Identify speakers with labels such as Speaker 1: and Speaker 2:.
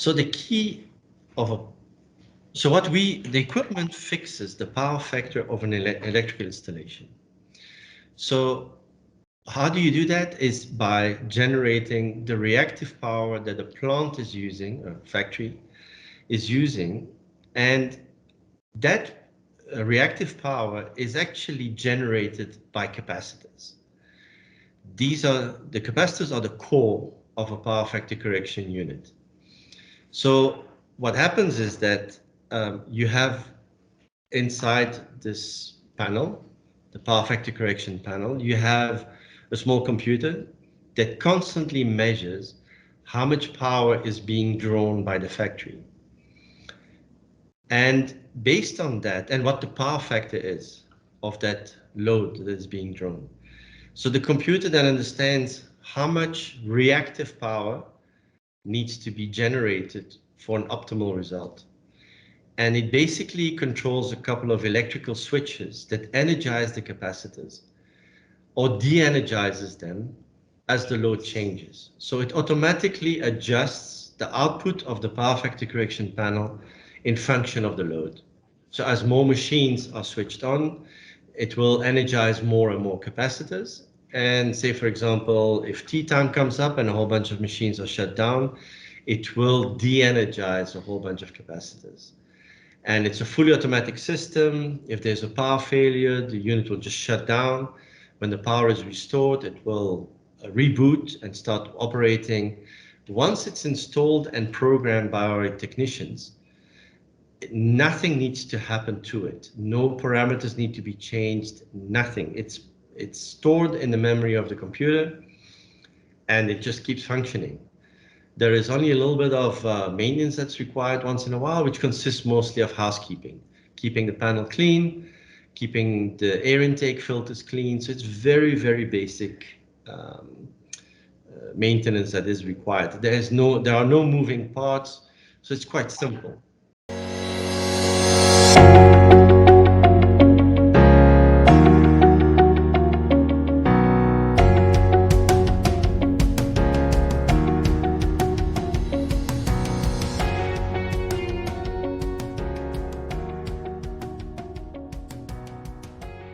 Speaker 1: So the key of a the equipment fixes the power factor of an electrical installation. So how do you do that? Is by generating the reactive power that a plant is using, a factory is using, and that reactive power is actually generated by capacitors. The capacitors are the core of a power factor correction unit. So what happens is that you have inside this panel, the power factor correction panel, you have a small computer that constantly measures how much power is being drawn by the factory. And based on that, and what the power factor is of that load that is being drawn. So the computer then understands how much reactive power needs to be generated for an optimal result. And it basically controls a couple of electrical switches that energize the capacitors or de-energizes them as the load changes. So it automatically adjusts the output of the power factor correction panel in function of the load. So as more machines are switched on, it will energize more and more capacitors. And say, for example, if tea time comes up and a whole bunch of machines are shut down, it will de-energize a whole bunch of capacitors. And it's a fully automatic system. If there's a power failure, the unit will just shut down. When the power is restored, it will reboot and start operating. Once it's installed and programmed by our technicians, nothing needs to happen to it. No parameters need to be changed, nothing. It's stored in the memory of the computer and it just keeps functioning. There is only a little bit of maintenance that's required once in a while, which consists mostly of housekeeping, keeping the panel clean, keeping the air intake filters clean. So it's very, very basic maintenance that is required. There are no moving parts, so it's quite simple.